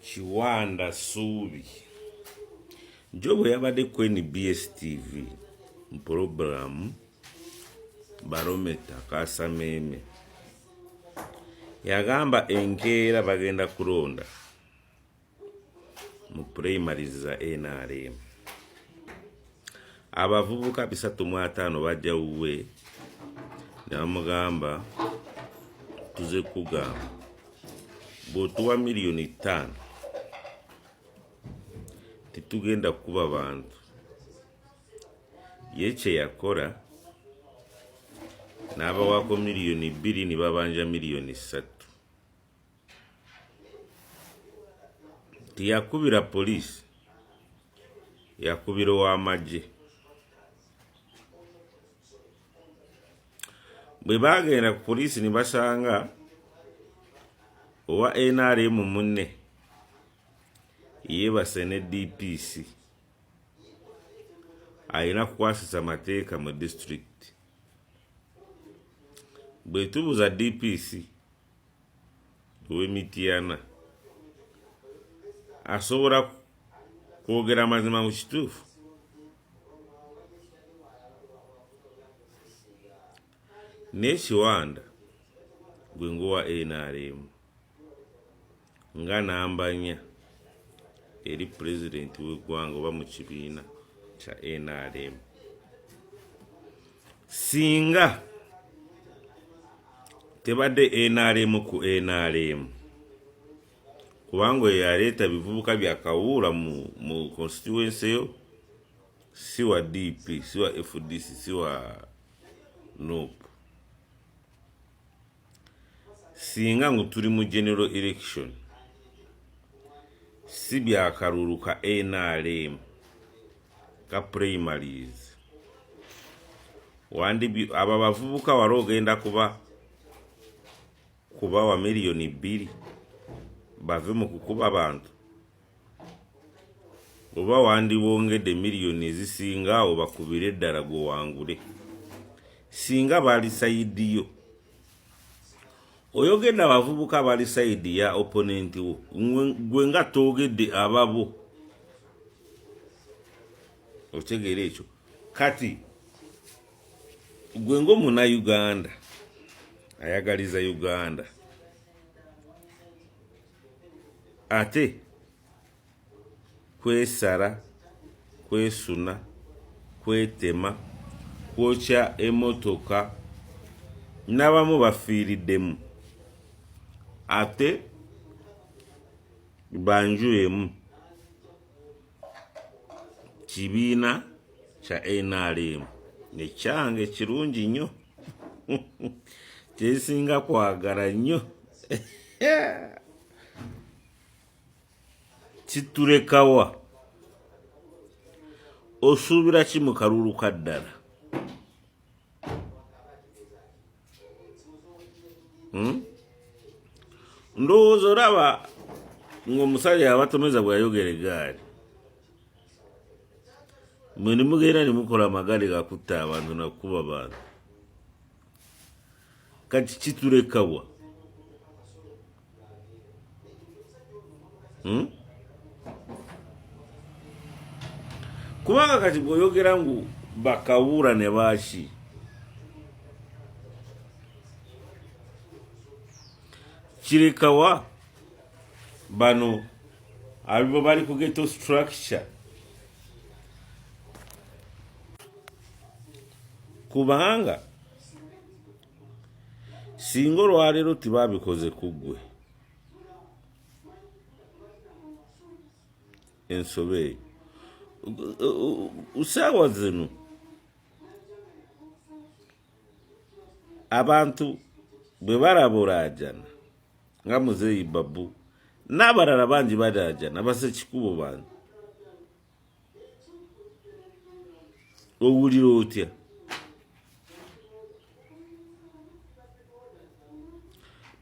Kiwanda Suubi Jobo yabadde ku NBS TV program Barometa Kasameme yagamba enkeera bagenda kulonda mu primaries za NRM abavubuka 35 bajja uwe namugamba tuze kugamba botuwa milioni 5 titugenda kuba bantu yeche yakora naba wako milioni 2 ni babanja milioni 3 tiyakubira polisi yakubira wa maje bwe bagenda ku polisi ni basanga owa NRM munne yebase ne DPC ayina kukwasisa amateeka mu district bwe tubuza DPC w'Emityana asobola kwogera amazima mu kituufu ne Kiwanda gwe ngowa NRM nga nambanya eri president w'eggwanga oba mu kibiina kya NRM singa tebadde NRM ku NRM kubanga yaleeta bivubuka bya kawuula mu constituency yo si wa DP si wa FDC si wa NOP singa ngo tuli mu general election si bya karuru ka NRM ka primaries wandi aba bavubuka warogenda kuba wa milioni 2 bave mu kukuba abantu oba wandi wongedde milioni zisinga obakubire eddala go wangule singa bali side yo oyogenda abavubuka bali side ya opponent wo gwe nga togedde ababo otegere ekyo kati gwe ngo muna Uganda ayagaliza Uganda ate kwesara kwesuna kwetema kwokya emotoka n'abamu bafiiriddemu ate banjuemu kibiina kya NRM nekyange kirungi nnyo kyesinga kwagala nnyo kitulekawa osuubira ki mu kalulu kaddala ndowooza olaba ng'omusajja abatomeza bwe yayogera egaali mwe ne mugenda ne mukola amagaali gakutta abantu nakuba abantu kati kitulekawa kubanga kati bw'oyogera ngu bakawuula ne baaki kirekawa bano abo bali ku ghetto structure kubanga singa olwaleero tibabikoze ku ggwe ensobe usaawa zino abantu bwe balaba olaajana nga muzeeyi babu n'abalala bangi balaajana basekikubo bangi owulira otya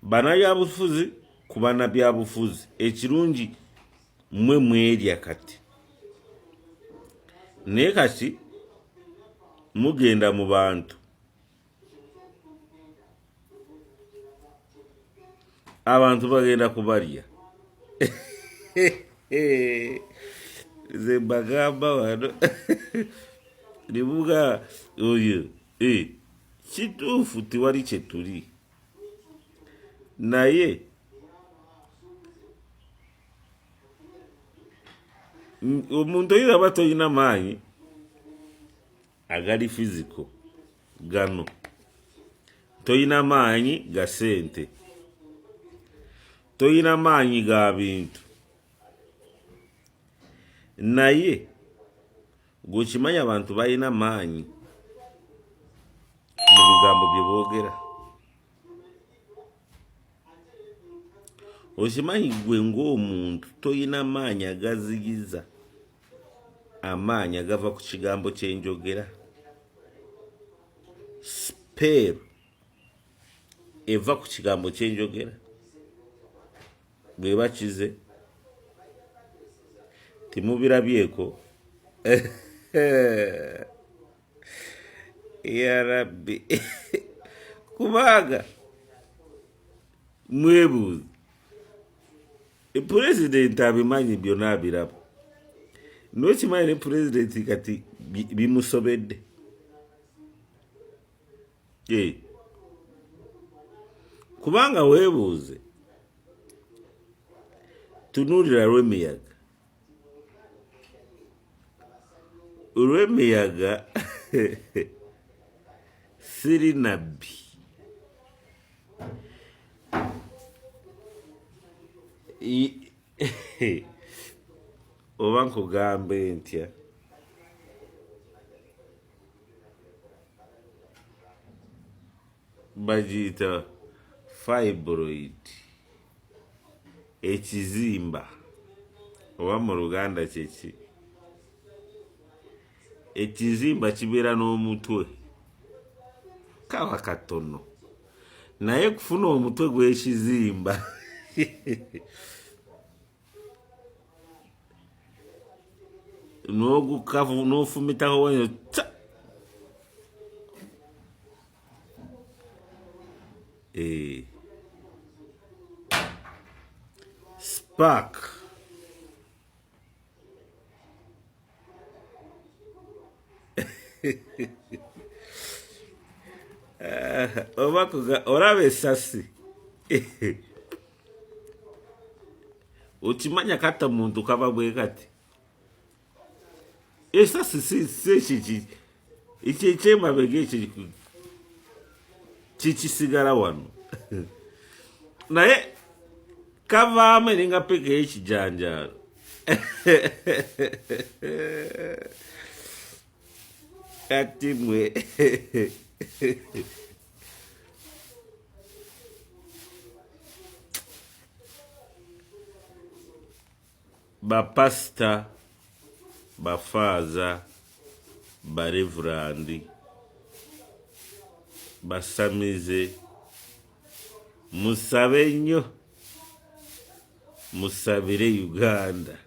bannabyabufuzi ku bannabyabufuzi ekirungi mmwe mwerya kati naye kati mugenda mu bantu abantu bagenda kubalya Ze bagamba wano nibuga oyo kituufu tiwali kyetuli naye omuntu oyira aba toyina maanyi agali physical gano, toyina maanyi ga sente, toyina maanyi ga bintu, naye gukimanya abantu balina maanyi mu bigambo bye boogera. Okimanyi gwe ng'omuntu toyina maanyi agaziyiza, amaanyi agava ku kigambo kyenjogera. Spell eva ku kigambo kyenjogera bwe bakize timubirabyeko. Ya Rabbi kubanga mwebuuze pulezidenti abimanyi byonna abiraba, nokimanyi ne pulezidenti kati bimusobedde. Kubanga weebuuze tunuulira Lwemiyaga. Lwemiyaga siri nabbi, oba nkugambe ntya, bagiyita fibroid, ekizimba oba mu Luganda kyeki. Ekizimba kibeera n'omutwe kaba katono naye kufuna omutwe gw'ekizimba n'ogukavu n'ofumitaho wanyo spark olaba esasi okimanya katta muntu kaba bwe kati. Esasi si ekyo ekyemabega ekyo kikisigala wano naye kavaamu eringa peka y'ekijanjaalo. Kati mwe bapasita, bafaaza, barevurandi, basamize, musabe nnyo, musabire Uganda.